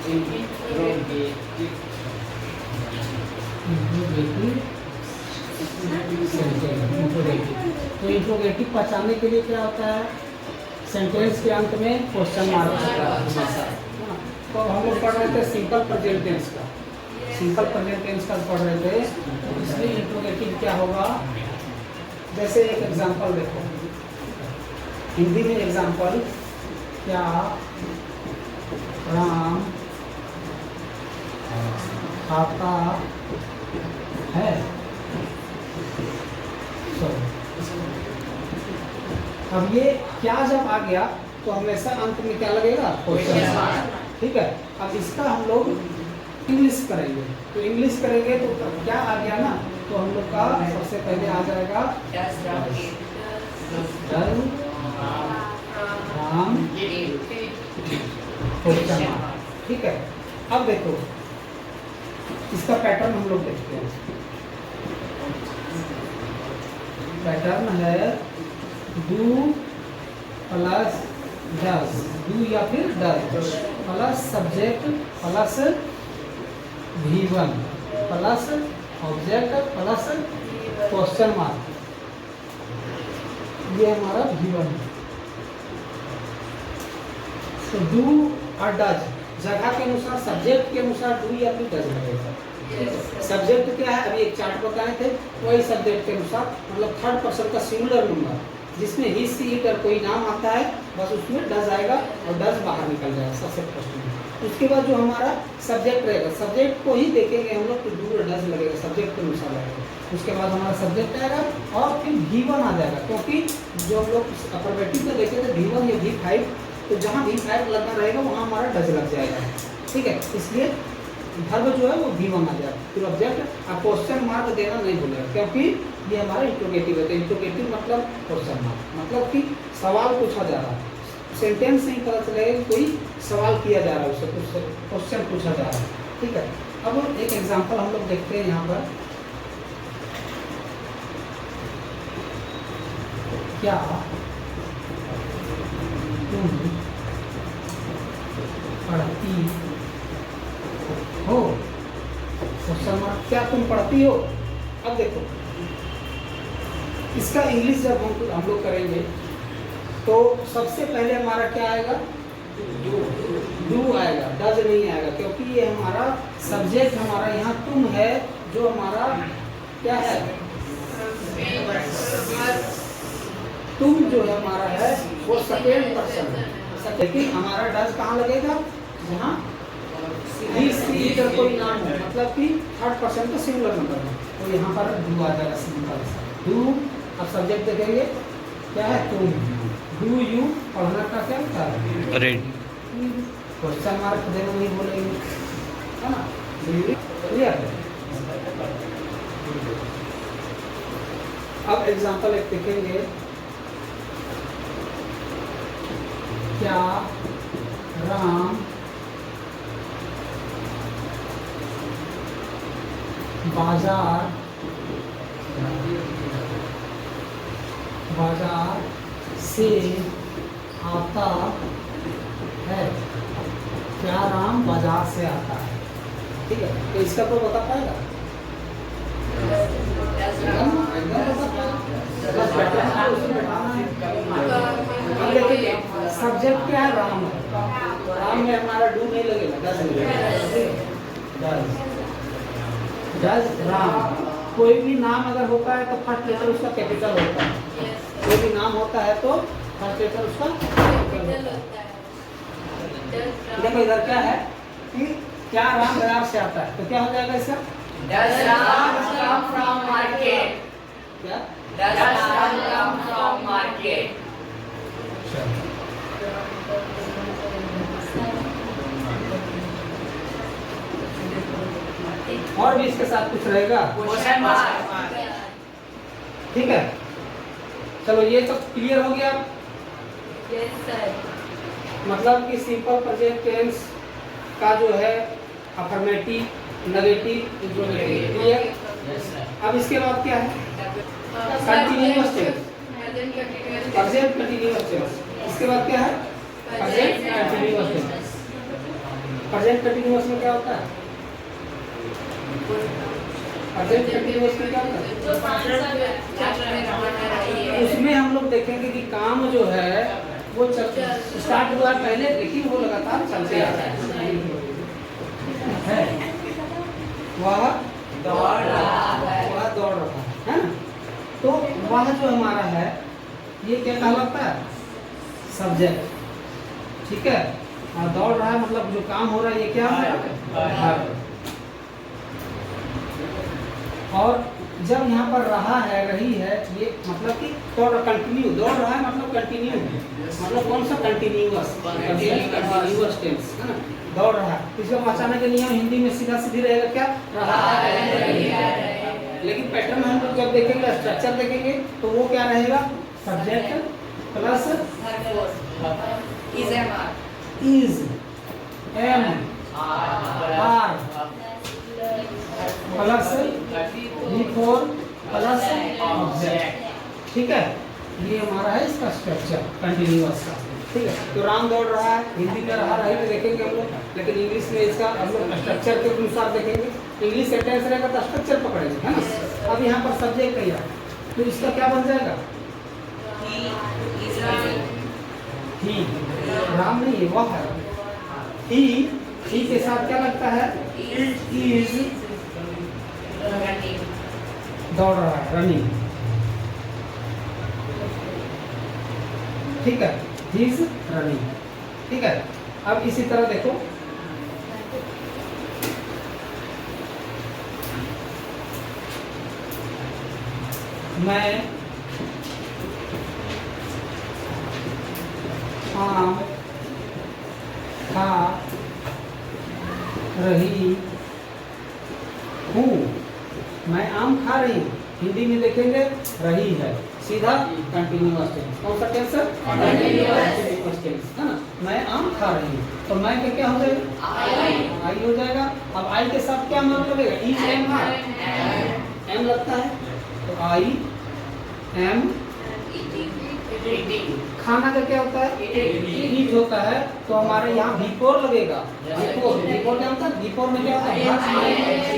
तो इंट्रोगेटिव पहचानने के लिए क्या होता है, सेंटेंस के अंत में क्वेश्चन मार्क होता है हमेशा। तो हम लोग पढ़ रहे थे सिंपल प्रेजेंट टेंस का, सिंपल प्रेजेंट टेंस का पढ़ रहे थे, इसलिए इंट्रोगेटिव क्या होगा। जैसे एक एग्जांपल देखो, हिंदी में एग्जांपल, क्या राम खाता है। अब ये क्या जब आ गया तो हमेशा अंत में क्या लगेगा, क्वेश्चन मार्क। ठीक है, अब इसका हम लोग इंग्लिश करेंगे, तो इंग्लिश करेंगे तो क्या आ गया ना, तो हम लोग का सबसे पहले आ जाएगा राम क्वेश्चन मार्क। ठीक है, अब देखो इसका पैटर्न हम लोग देखते हैं। पैटर्न है डू प्लस डज, डू या फिर does plus subject plus V1 plus object plus question mark, ये हमारा V1 है। तो डू और डज जगह के अनुसार, सब्जेक्ट के अनुसार डू या फिर डज लगेगा। सब्जेक्ट क्या है, अभी एक चार्ट बताए थे, वही सब्जेक्ट के अनुसार, मतलब थर्ड पर्सन का सिंगुलर नंबर जिसमें ही सी इट और कोई नाम आता है, बस उसमें डज आएगा और डज बाहर निकल जाएगा सबसे फर्स्ट में। उसके बाद जो हमारा सब्जेक्ट रहेगा, सब्जेक्ट को ही देखेंगे हम लोग, तो डू और डज लगेगा, सब्जेक्ट के अनुसार लगेगा। उसके बाद हमारा सब्जेक्ट आएगा और फिर V1 आ जाएगा, क्योंकि जो हम लोग अफर्मेटिव में देखे थे V1 या V5, तो जहाँ V5 लगना रहेगा वहाँ हमारा डज लग जाएगा। ठीक है, इसलिए वर्ब जो है वो V1 आ जाएगा। फिर ऑब्जेक्ट आप क्वेश्चन मार्क देना नहीं भूलेगा, क्योंकि ये हमारा इंट्रोगेटिव है। तो इंट्रोगेटिव मतलब क्वेश्चन मार्क, मतलब कि सवाल पूछा जा रहा है, सेंटेंस नहीं पता चलेगा, कोई सवाल किया जा रहा है, उससे कुछ क्वेश्चन पूछा जा रहा है। ठीक है, अब एक एग्जांपल हम लोग देखते हैं यहाँ पर, क्या तुम पढ़ती हो, क्वेश्चन मार्क, क्या तुम पढ़ती हो। अब देखो इसका इंग्लिश जब हम लोग करेंगे तो सबसे पहले हमारा क्या आएगा, डू आएगा, डज नहीं आएगा, क्योंकि ये हमारा सब्जेक्ट, हमारा यहाँ तुम है, जो हमारा क्या है, तुम जो है हमारा है वो सेकेंड पर्सन है। लेकिन हमारा डज कहाँ लगेगा, जहाँ कोई नाम है, मतलब कि थर्ड पर्सन का सिंगुलर नंबर है, तो यहाँ पर डू आ जाएगा, सिंपल सा डू। अब सब्जेक्ट देखेंगे क्या है, तुम, डू यू, पढ़ना का क्या होता है, रीड, क्वेश्चन मार्क देना नहीं बोलेंगे, है ना, क्लियर है। अब एग्जांपल एक देखेंगे, क्या राम बाजार से आता है, क्या राम बाजार से आता है। ठीक है, तो इसका कोई बता पाएगा, सब्जेक्ट क्या है, राम है, राम में हमारा डू नहीं लगेगा, डज राम। कोई भी नाम अगर होता है तो फर्स्ट लेटर उसका कैपिटल होता है, कोई भी नाम होता है तो फर्स्ट लेटर उसका कैपिटल होता है। देखो इधर क्या है कि क्या राम बाजार से आता है, तो क्या हो जाएगा इसका, Does Ram come from market? क्या, Does Ram come from market? और भी इसके साथ कुछ रहेगा, Question mark. ठीक है। चलो ये तो क्लियर हो गया। Yes sir. मतलब कि सिंपल प्रेजेंट टेंस का जो है अफर्मेटिव, नेगेटिव, इंट्रोगेटिव, क्लियर। अब इसके बाद क्या है, continuous tense, present continuous tense. इसके बाद क्या है, present continuous tense. Present continuous में क्या होता है? प्रेजेंट कंटिन्यूअस में क्या होता है? जो चल रही है उसमें हम लोग देखेंगे कि काम जो है वो स्टार्ट हुआ पहले, लेकिन वो लगातार चलते आ रहा है। वह दौड़ रहा है। वह दौड़ रहा है ना? तो वह जो हमारा है ये क्या कहलाता है? सब्जेक्ट। ठीक है, और दौड़ रहा है मतलब जो काम हो रहा है ये क्या है? verb। और जब यहाँ पर रहा है, रही है, ये मतलब कि कंटिन्यू, दौड़ रहा है मतलब कंटिन्यू, मतलब कौन सा? कंटिन्यूअस, कंटिन्यूअस टेंस है ना? दौड़ रहा है। इसका बचाने के नियम हिंदी में सीधा सीधी रहेगा क्या? रहा है। लेकिन पैटर्न हम लोग जब देखेंगे, स्ट्रक्चर देखेंगे, तो वो क्या रहेगा? Subject plus is am are plus V four plus object. ठीक है, ये हमारा है इसका स्ट्रक्चर कंटिन्यूअस का। ठीक है, तो राम दौड़ रहा है, हिंदी में रहा रही तो देखेंगे हम लोग, लेकिन इंग्लिश में इसका हम लोग स्ट्रक्चर के अनुसार देखेंगे। इंग्लिश सेंटेंस रहेगा तो स्ट्रक्चर पकड़ेंगे, है ना? अब यहाँ पर सब्जेक्ट कही है, तो इसका क्या बन जाएगा? ही, राम नहीं है, वह है। ही के साथ क्या लगता है? इज दौड़ रहा है, रनिंग। ठीक है, ही इज रनिंग। ठीक है, अब इसी तरह देखो, मैं आम खा रही हूँ। मैं आम खा रही हूँ, हिंदी में देखेंगे रही है, सीधा कंटिन्यूअस टेंस। कौन सा टेंस? कंटिन्यूअस टेंस, है ना? मैं आम खा रही हूँ, तो मैं का क्या हो जाएगा? आई हो जाएगा। अब आई के साथ क्या मान लगेगा? इज एम लगता है, तो आई एम। खाना का क्या होता है? ईट होता है, तो हमारे यहाँ बिफोर लगेगा। बिफोर क्या होता है? बिफोर में क्या होता है?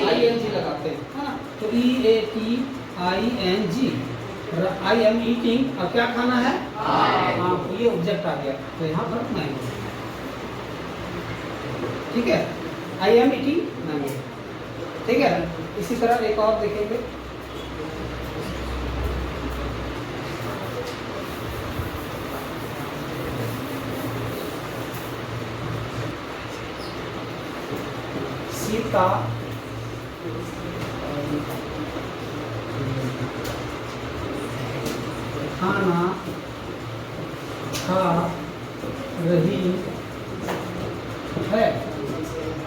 आई एन जी लगाते हैं, है ना? तो EATING, आई एम ईटिंग। और क्या खाना है? हाँ, तो ये ऑब्जेक्ट आ गया, तो यहाँ पर मैंगो। ठीक है, आई एम ईटिंग मैंगो। ठीक है, इसी तरह एक और देखेंगे, सीता खाना खा रही है।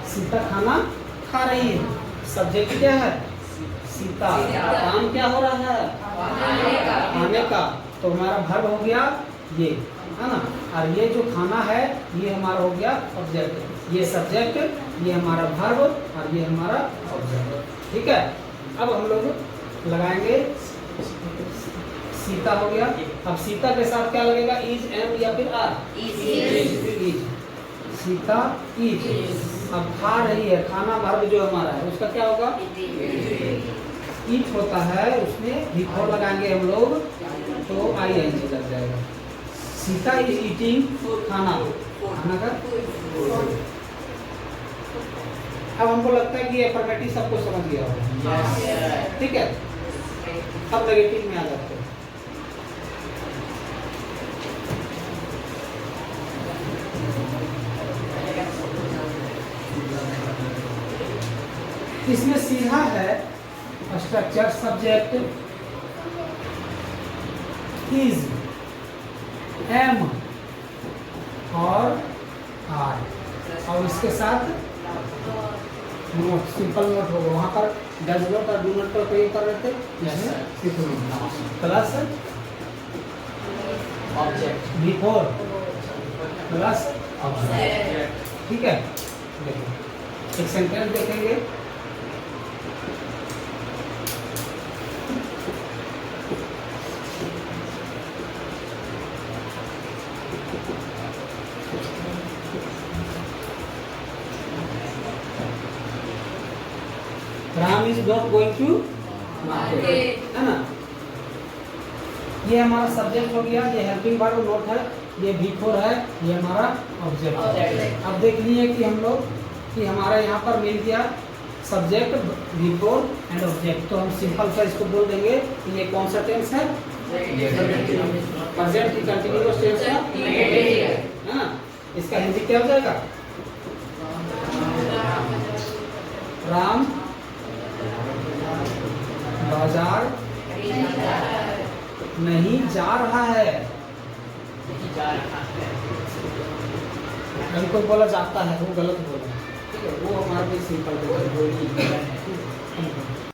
सीता खाना खा रही है, सब्जेक्ट क्या है? सीता। काम क्या हो रहा है? खाने का, तो हमारा वर्ब हो गया ये, है ना? और ये जो खाना है ये हमारा हो गया ऑब्जेक्ट, ये सब्जेक्ट, ये हमारा वर्ब और ये हमारा ऑब्जेक्ट। ठीक है, अब हम लोग लगाएंगे सीता हो गया। अब सीता के साथ क्या लगेगा? इज, एम या फिर आर? इज। सीता इज। अब खा रही है, खाना वर्ब जो हमारा है उसका क्या होगा? ईट होता है, उसमें बिफोर लगाएंगे हम लोग, तो ING लग जाएगा। सीता इज ईटिंग खाना, खाना का। अब हमको लगता है कि अफर्मेटिव सबको समझ गया होगा। ठीक है, अब नेगेटिव में आ जाते हैं। इसमें सीधा है स्ट्रक्चर, सब्जेक्ट इज, एम और आर, और इसके साथ नोट, सिंपल नोट होगा। वहाँ पर डज नोट और डू नोट पर प्रयोग कर रहे थे, simple not plus object V four plus object. ठीक है, देखो एक सेंटेंस देखेंगे, Ram is not going to market, है ना। ये हमारा सब्जेक्ट हो गया, ये हेल्पिंग वर्ब नोट है, ये V4 है, ये हमारा ऑब्जेक्ट है। अब देख लिए कि हम लोग कि हमारा यहाँ पर मिल गया सब्जेक्ट V4 एंड ऑब्जेक्ट, तो हम सिंपल सा इसको बोल देंगे कि ये कौन सा टेंस है, प्रेजेंट की कंटिन्यूअस टेंस है ना। इसका हिंदी क्या हो जाएगा, राम बाजार नहीं जा रहा है। अभी कोई बोला जाता है, वो गलत बोला, ठीक है, वो हमारा भी सिंपल